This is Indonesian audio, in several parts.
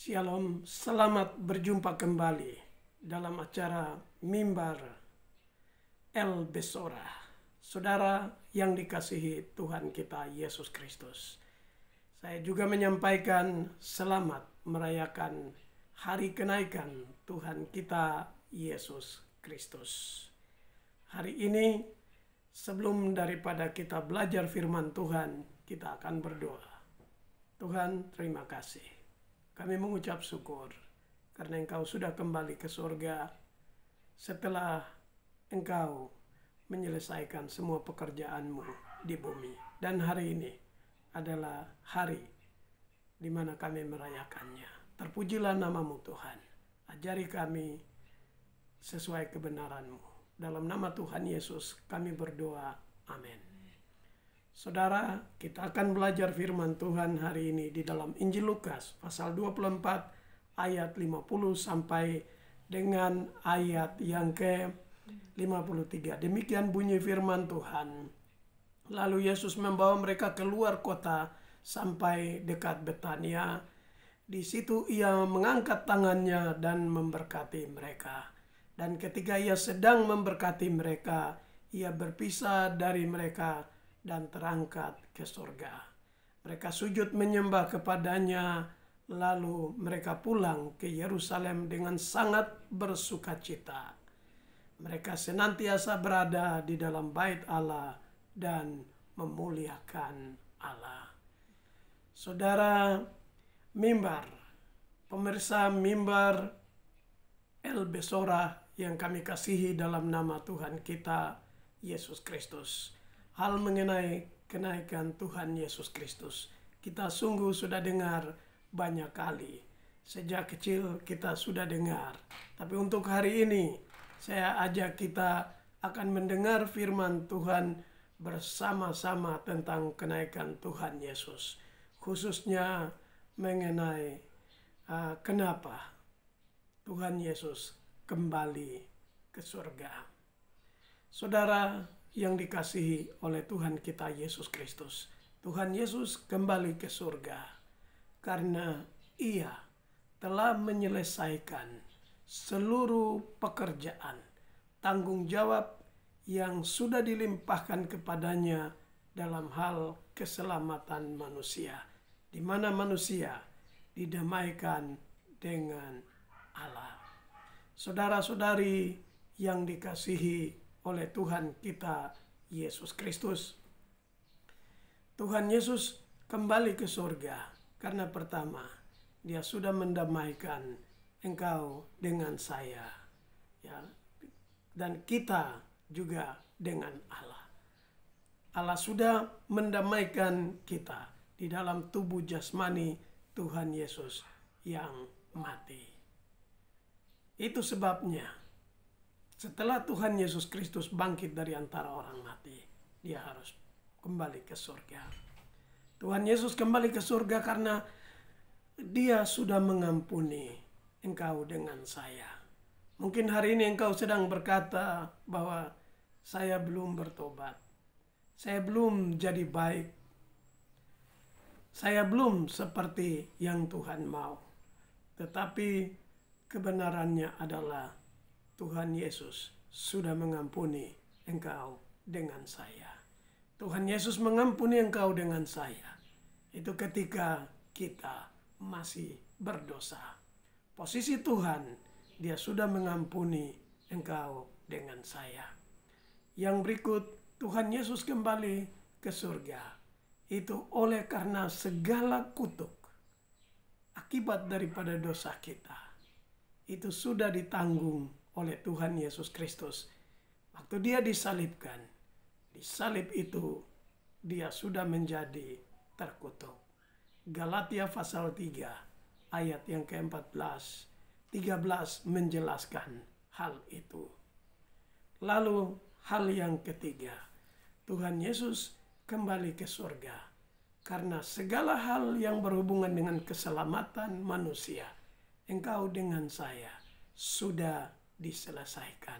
Shalom, selamat berjumpa kembali dalam acara Mimbar El Besora. Saudara yang dikasihi Tuhan kita Yesus Kristus. Saya juga menyampaikan selamat merayakan hari kenaikan Tuhan kita Yesus Kristus. Hari ini sebelum daripada kita belajar firman Tuhan, kita akan berdoa. Tuhan, terima kasih. Kami mengucap syukur karena Engkau sudah kembali ke surga setelah Engkau menyelesaikan semua pekerjaan-Mu di bumi. Dan hari ini adalah hari di mana kami merayakannya. Terpujilah nama-Mu Tuhan. Ajari kami sesuai kebenaran-Mu. Dalam nama Tuhan Yesus kami berdoa. Amin. Saudara, kita akan belajar firman Tuhan hari ini di dalam Injil Lukas pasal 24 ayat 50 sampai dengan ayat yang ke-53. Demikian bunyi firman Tuhan. Lalu Yesus membawa mereka keluar kota sampai dekat Betania. Di situ ia mengangkat tangannya dan memberkati mereka. Dan ketika ia sedang memberkati mereka, ia berpisah dari mereka dan terangkat ke surga. Mereka sujud menyembah kepadanya, lalu mereka pulang ke Yerusalem dengan sangat bersukacita. Mereka senantiasa berada di dalam bait Allah dan memuliakan Allah. Saudara Mimbar, pemirsa Mimbar El Besora yang kami kasihi dalam nama Tuhan kita Yesus Kristus. Hal mengenai kenaikan Tuhan Yesus Kristus, kita sungguh sudah dengar banyak kali. Sejak kecil kita sudah dengar. Tapi untuk hari ini, saya ajak kita akan mendengar firman Tuhan bersama-sama tentang kenaikan Tuhan Yesus. Khususnya mengenai kenapa Tuhan Yesus kembali ke surga. Saudara yang dikasihi oleh Tuhan kita Yesus Kristus, Tuhan Yesus kembali ke surga karena ia telah menyelesaikan seluruh pekerjaan, tanggung jawab yang sudah dilimpahkan kepadanya dalam hal keselamatan manusia, di mana manusia didamaikan dengan Allah. Saudara-saudari yang dikasihi oleh Tuhan kita Yesus Kristus, Tuhan Yesus kembali ke surga karena pertama, dia sudah mendamaikan engkau dengan saya, ya, dan kita juga dengan Allah. Allah sudah mendamaikan kita di dalam tubuh jasmani Tuhan Yesus yang mati. Itu sebabnya setelah Tuhan Yesus Kristus bangkit dari antara orang mati, dia harus kembali ke surga. Tuhan Yesus kembali ke surga karena dia sudah mengampuni engkau dengan saya. Mungkin hari ini engkau sedang berkata bahwa saya belum bertobat, saya belum jadi baik, saya belum seperti yang Tuhan mau. Tetapi kebenarannya adalah Tuhan Yesus sudah mengampuni engkau dengan saya. Tuhan Yesus mengampuni engkau dengan saya. Itu ketika kita masih berdosa. Posisi Tuhan, dia sudah mengampuni engkau dengan saya. Yang berikut, Tuhan Yesus kembali ke surga. Itu oleh karena segala kutuk akibat daripada dosa kita, itu sudah ditanggung oleh Tuhan Yesus Kristus. Waktu dia disalibkan, di salib itu dia sudah menjadi terkutuk. Galatia pasal 3 ayat yang ke-14, 13 menjelaskan hal itu. Lalu hal yang ketiga, Tuhan Yesus kembali ke surga karena segala hal yang berhubungan dengan keselamatan manusia, engkau dengan saya, sudah diselesaikan.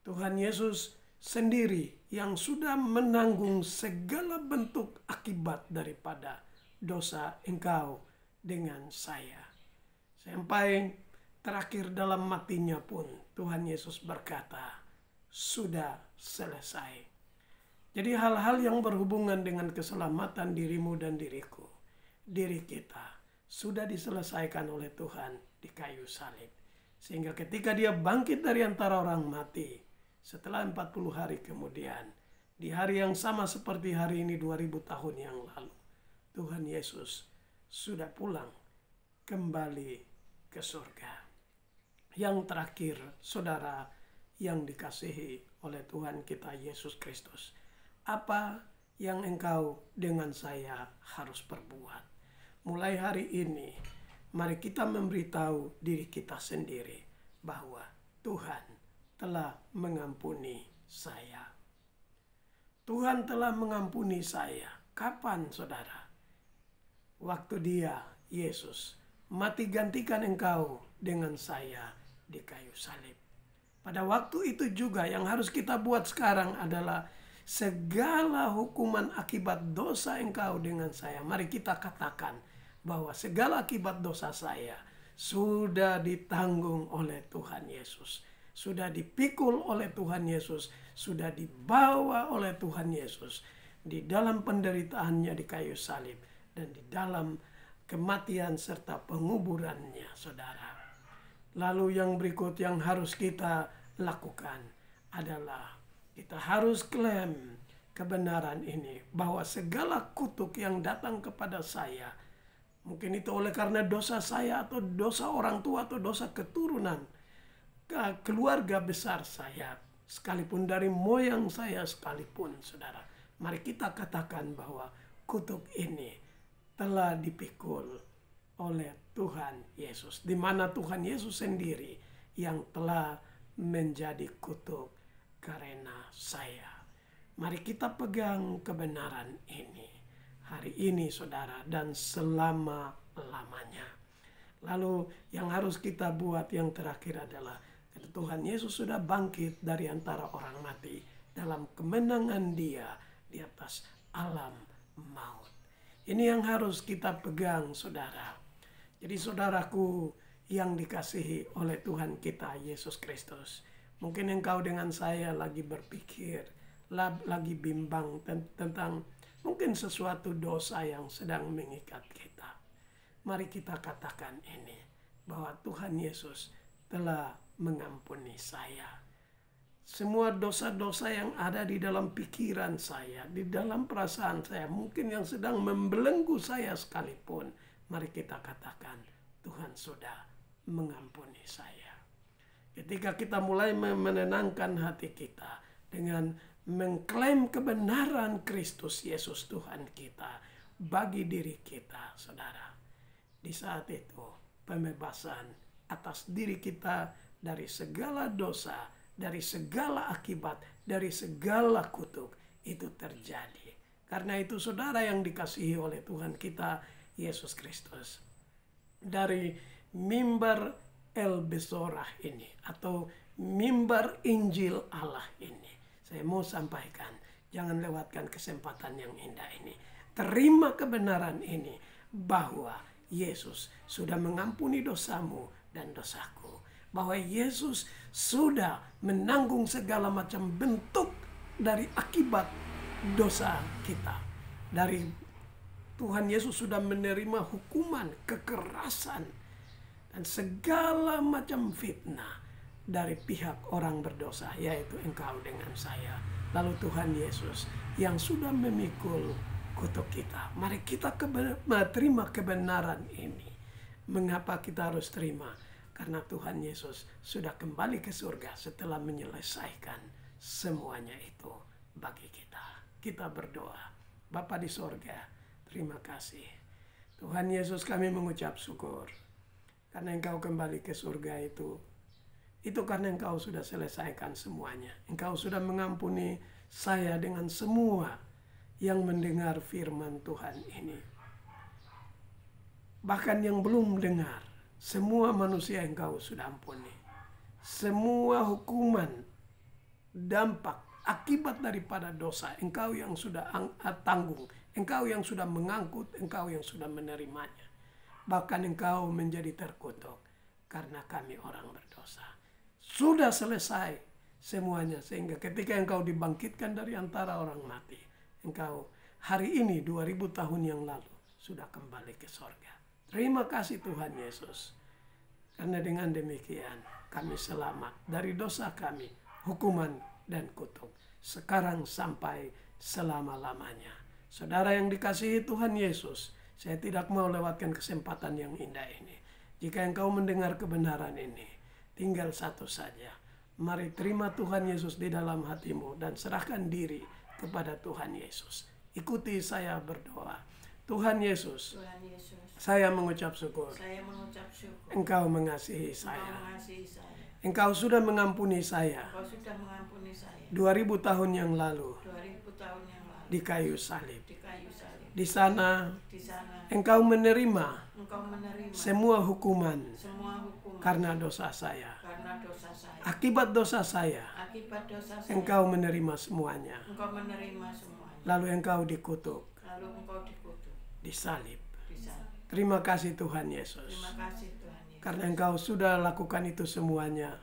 Tuhan Yesus sendiri yang sudah menanggung segala bentuk akibat daripada dosa engkau dengan saya. Sampai terakhir dalam matinya pun Tuhan Yesus berkata, sudah selesai. Jadi hal-hal yang berhubungan dengan keselamatan dirimu dan diriku, diri kita, sudah diselesaikan oleh Tuhan di kayu salib. Sehingga ketika dia bangkit dari antara orang mati, setelah 40 hari kemudian, di hari yang sama seperti hari ini 2000 tahun yang lalu, Tuhan Yesus sudah pulang kembali ke surga. Yang terakhir, saudara yang dikasihi oleh Tuhan kita Yesus Kristus, apa yang engkau dengan saya harus perbuat? Mulai hari ini, mari kita memberitahu diri kita sendiri bahwa Tuhan telah mengampuni saya. Tuhan telah mengampuni saya. Kapan, saudara? Waktu dia, Yesus, mati gantikan engkau dengan saya di kayu salib. Pada waktu itu juga yang harus kita buat sekarang adalah segala hukuman akibat dosa engkau dengan saya. Mari kita katakan bahwa segala akibat dosa saya sudah ditanggung oleh Tuhan Yesus. Sudah dipikul oleh Tuhan Yesus. Sudah dibawa oleh Tuhan Yesus. Di dalam penderitaannya di kayu salib. Dan di dalam kematian serta penguburannya, saudara. Lalu yang berikut yang harus kita lakukan adalah kita harus klaim kebenaran ini. Bahwa segala kutuk yang datang kepada saya, mungkin itu oleh karena dosa saya atau dosa orang tua atau dosa keturunan, keluarga besar saya, sekalipun dari moyang saya sekalipun, saudara. Mari kita katakan bahwa kutuk ini telah dipikul oleh Tuhan Yesus. Di mana Tuhan Yesus sendiri yang telah menjadi kutuk karena saya. Mari kita pegang kebenaran ini hari ini, saudara, dan selama-lamanya. Lalu yang harus kita buat yang terakhir adalah Tuhan Yesus sudah bangkit dari antara orang mati dalam kemenangan dia di atas alam maut. Ini yang harus kita pegang, saudara. Jadi saudaraku yang dikasihi oleh Tuhan kita Yesus Kristus. Mungkin engkau dengan saya lagi berpikir, lagi bimbang tentang mungkin sesuatu dosa yang sedang mengikat kita. Mari kita katakan ini, bahwa Tuhan Yesus telah mengampuni saya. Semua dosa-dosa yang ada di dalam pikiran saya, di dalam perasaan saya, mungkin yang sedang membelenggu saya sekalipun, mari kita katakan, Tuhan sudah mengampuni saya. Ketika kita mulai menenangkan hati kita dengan mengklaim kebenaran Kristus Yesus Tuhan kita bagi diri kita, saudara. Di saat itu, pembebasan atas diri kita dari segala dosa, dari segala akibat, dari segala kutuk itu terjadi. Karena itu saudara yang dikasihi oleh Tuhan kita Yesus Kristus, dari mimbar El Besorah ini atau mimbar Injil Allah ini, saya mau sampaikan, jangan lewatkan kesempatan yang indah ini. Terima kebenaran ini bahwa Yesus sudah mengampuni dosamu dan dosaku. Bahwa Yesus sudah menanggung segala macam bentuk dari akibat dosa kita. Dari Tuhan Yesus sudah menerima hukuman, kekerasan, dan segala macam fitnah dari pihak orang berdosa, yaitu engkau dengan saya. Lalu Tuhan Yesus yang sudah memikul kutuk kita. Mari kita terima kebenaran ini. Mengapa kita harus terima? Karena Tuhan Yesus sudah kembali ke surga setelah menyelesaikan semuanya itu bagi kita. Kita berdoa. Bapa di surga, terima kasih. Tuhan Yesus, kami mengucap syukur. Karena engkau kembali ke surga itu karena engkau sudah selesaikan semuanya. Engkau sudah mengampuni saya dengan semua yang mendengar firman Tuhan ini. Bahkan yang belum dengar, semua manusia engkau sudah ampuni. Semua hukuman, dampak, akibat daripada dosa, engkau yang sudah tanggung. Engkau yang sudah mengangkut, engkau yang sudah menerimanya. bahkan engkau menjadi terkutuk karena kami orang berdosa. Sudah selesai semuanya, sehingga ketika engkau dibangkitkan dari antara orang mati, engkau hari ini 2000 tahun yang lalu sudah kembali ke sorga. Terima kasih Tuhan Yesus, karena dengan demikian kami selamat dari dosa kami, hukuman dan kutuk, sekarang sampai selama-lamanya. Saudara yang dikasihi Tuhan Yesus, saya tidak mau lewatkan kesempatan yang indah ini. Jika engkau mendengar kebenaran ini, tinggal satu saja. Mari terima Tuhan Yesus di dalam hatimu dan serahkan diri kepada Tuhan Yesus. Ikuti saya berdoa. Tuhan Yesus, saya mengucap syukur. Engkau mengasihi saya. Engkau sudah mengampuni saya 2000 tahun yang lalu di kayu salib. Di sana engkau menerima semua hukuman karena dosa saya. Akibat dosa saya, engkau menerima semuanya. Lalu engkau dikutuk di salib. Terima kasih Tuhan Yesus, karena engkau sudah lakukan itu semuanya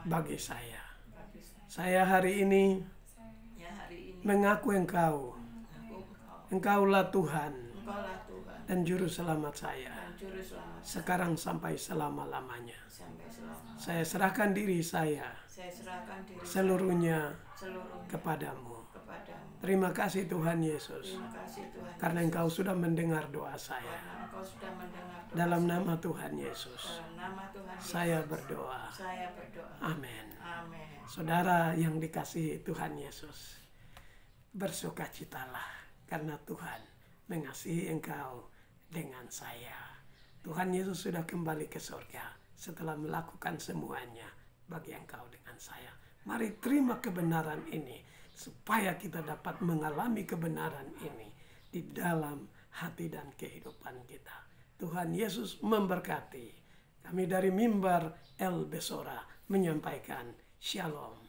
bagi saya. Saya hari ini mengaku engkau, engkaulah Tuhan dan juru selamat saya, sekarang sampai selama-lamanya. Saya serahkan diri saya seluruhnya kepadamu. Terima kasih Tuhan Yesus, karena engkau sudah mendengar doa saya. Dalam nama Tuhan Yesus, saya berdoa. Amin. Saudara yang dikasihi Tuhan Yesus, bersukacitalah karena Tuhan mengasihi engkau dengan saya. Tuhan Yesus sudah kembali ke surga setelah melakukan semuanya bagi engkau dengan saya. Mari terima kebenaran ini, supaya kita dapat mengalami kebenaran ini di dalam hati dan kehidupan kita. Tuhan Yesus memberkati. Kami dari Mimbar El Besora menyampaikan Shalom.